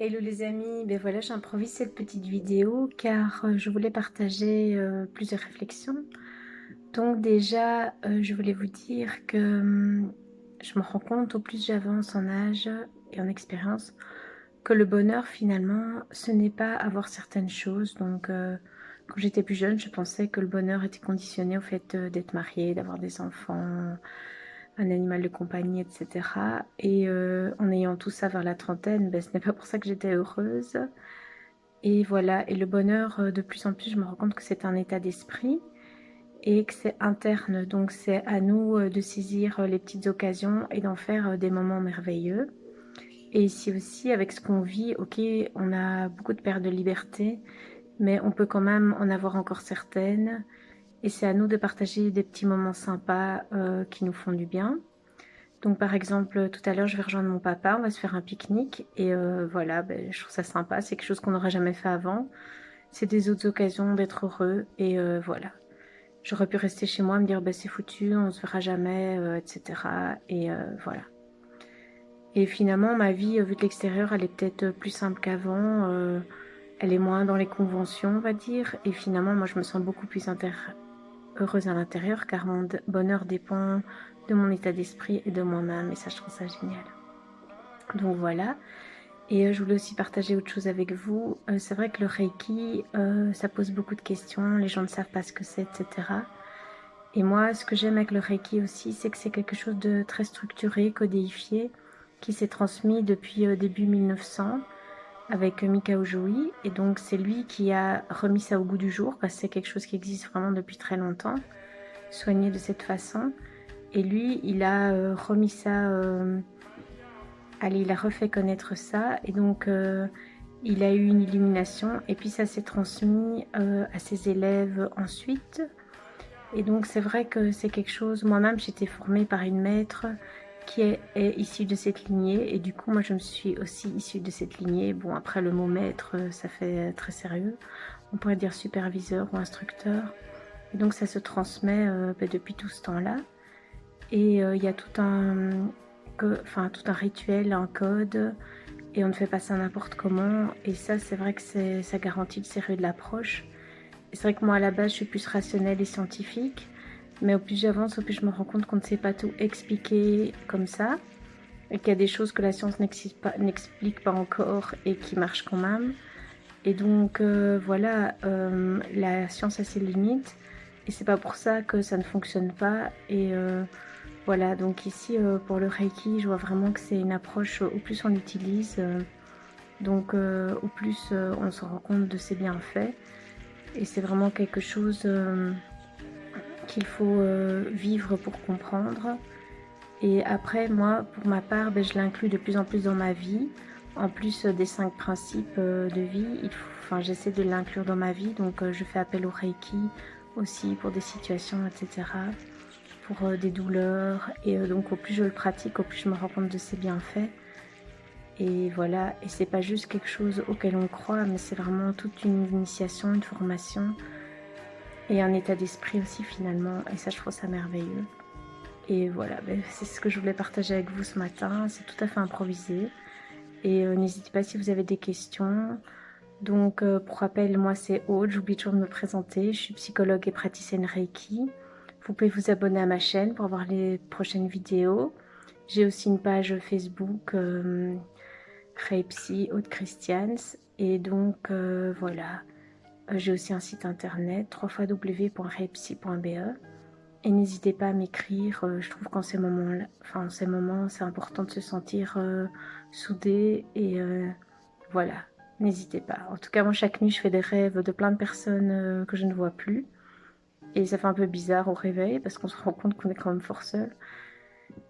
Hello les amis, ben voilà, j'improvise cette petite vidéo car je voulais partager plusieurs réflexions. Donc déjà, je voulais vous dire que je me rends compte au plus j'avance en âge et en expérience que le bonheur finalement ce n'est pas avoir certaines choses. Donc quand j'étais plus jeune, je pensais que le bonheur était conditionné au fait d'être mariée, d'avoir des enfants, un animal de compagnie, etc. Et en ayant tout ça vers la trentaine, ben, ce n'est pas pour ça que j'étais heureuse. Et voilà, et le bonheur, de plus en plus, je me rends compte que c'est un état d'esprit et que c'est interne. Donc c'est à nous de saisir les petites occasions et d'en faire des moments merveilleux. Et ici aussi, avec ce qu'on vit, ok, on a beaucoup de pertes de liberté, mais on peut quand même en avoir encore certaines. Et c'est à nous de partager des petits moments sympas qui nous font du bien. Donc par exemple, tout à l'heure, je vais rejoindre mon papa, on va se faire un pique-nique et voilà, ben, je trouve ça sympa, c'est quelque chose qu'on n'aurait jamais fait avant. C'est des autres occasions d'être heureux et voilà. J'aurais pu rester chez moi, me dire bah, c'est foutu, on se verra jamais, etc. Et voilà. Et finalement, ma vie, vue de l'extérieur, elle est peut-être plus simple qu'avant. Elle est moins dans les conventions, on va dire. Et finalement, moi, je me sens beaucoup plus heureuse à l'intérieur car mon bonheur dépend de mon état d'esprit et de moi-même. Et ça, je trouve ça génial. Donc voilà. Et je voulais aussi partager autre chose avec vous. C'est vrai que le Reiki, ça pose beaucoup de questions. Les gens ne savent pas ce que c'est, etc. Et moi, ce que j'aime avec le Reiki aussi, c'est que c'est quelque chose de très structuré, codéifié, qui s'est transmis depuis début 1900 avec Mikao Joi. Et donc, c'est lui qui a remis ça au goût du jour, parce que c'est quelque chose qui existe vraiment depuis très longtemps, soigné de cette façon. Et lui, il a remis ça... allez, il a refait connaître ça. Et donc, il a eu une illumination. Et puis, ça s'est transmis à ses élèves ensuite. Et donc c'est vrai que c'est quelque chose, moi-même j'étais formée par une maître qui est issue de cette lignée et du coup moi je me suis aussi issue de cette lignée. Bon après le mot maître ça fait très sérieux, on pourrait dire superviseur ou instructeur. Et donc ça se transmet depuis tout ce temps-là et il y a tout tout un rituel, un code et on ne fait pas ça n'importe comment et ça c'est vrai que ça garantit le sérieux de l'approche. C'est vrai que moi à la base je suis plus rationnelle et scientifique, mais au plus j'avance, au plus je me rends compte qu'on ne sait pas tout expliquer comme ça, et qu'il y a des choses que la science n'explique pas encore et qui marchent quand même. Et donc voilà, la science a ses limites, et c'est pas pour ça que ça ne fonctionne pas. Et voilà, donc ici pour le Reiki, je vois vraiment que c'est une approche, au plus on l'utilise, au plus on se rend compte de ses bienfaits. Et c'est vraiment quelque chose qu'il faut vivre pour comprendre. Et après, moi, pour ma part, je l'inclus de plus en plus dans ma vie. En plus des 5 principes de vie, j'essaie de l'inclure dans ma vie. Donc, je fais appel au Reiki aussi pour des situations, etc. Pour des douleurs. Et donc, au plus je le pratique, au plus je me rends compte de ses bienfaits. Et voilà, et c'est pas juste quelque chose auquel on croit, mais c'est vraiment toute une initiation, une formation et un état d'esprit aussi finalement. Et ça, je trouve ça merveilleux. Et voilà, c'est ce que je voulais partager avec vous ce matin. C'est tout à fait improvisé. Et n'hésitez pas si vous avez des questions. Donc, pour rappel, moi c'est Aude. J'oublie toujours de me présenter. Je suis psychologue et praticienne Reiki. Vous pouvez vous abonner à ma chaîne pour voir les prochaines vidéos. J'ai aussi une page Facebook Reipsy Aude Christians. Et donc, voilà. J'ai aussi un site internet www.reipsy.be. Et n'hésitez pas à m'écrire, je trouve qu'en ces moments-là, en ces moments, c'est important de se sentir soudé et voilà, n'hésitez pas. En tout cas, moi, chaque nuit, je fais des rêves de plein de personnes que je ne vois plus. Et ça fait un peu bizarre au réveil parce qu'on se rend compte qu'on est quand même fort seul.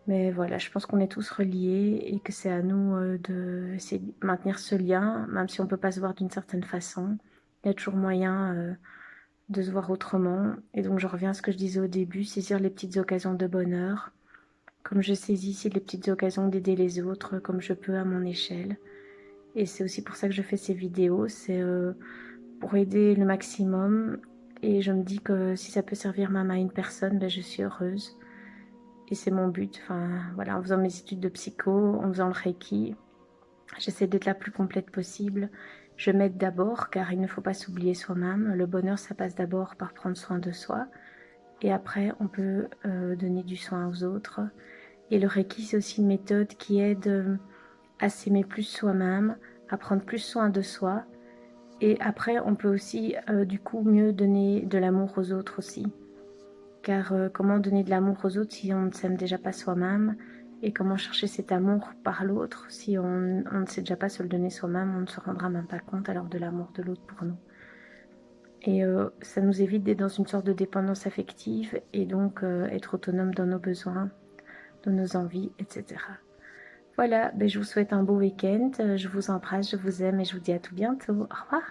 Mais voilà, je pense qu'on est tous reliés et que c'est à nous de essayer de maintenir ce lien, même si on ne peut pas se voir d'une certaine façon. Il y a toujours moyen de se voir autrement. Et donc je reviens à ce que je disais au début, saisir les petites occasions de bonheur, comme je saisis ici les petites occasions d'aider les autres comme je peux à mon échelle. Et c'est aussi pour ça que je fais ces vidéos, c'est pour aider le maximum. Et je me dis que si ça peut servir même à une personne, je suis heureuse. Et c'est mon but, enfin voilà, en faisant mes études de psycho, en faisant le Reiki, J'essaie d'être la plus complète possible. Je m'aide d'abord, car il ne faut pas s'oublier soi-même. Le bonheur, ça passe d'abord par prendre soin de soi. Et après, on peut donner du soin aux autres. Et le Reiki, c'est aussi une méthode qui aide à s'aimer plus soi-même, à prendre plus soin de soi. Et après, on peut aussi, du coup, mieux donner de l'amour aux autres aussi. Car comment donner de l'amour aux autres si on ne s'aime déjà pas soi-même? Et comment chercher cet amour par l'autre si on ne sait déjà pas se le donner soi-même, on ne se rendra même pas compte alors de l'amour de l'autre pour nous. Et ça nous évite d'être dans une sorte de dépendance affective et donc être autonome dans nos besoins, dans nos envies, etc. Voilà, ben je vous souhaite un beau week-end, je vous embrasse, je vous aime et je vous dis à tout bientôt. Au revoir.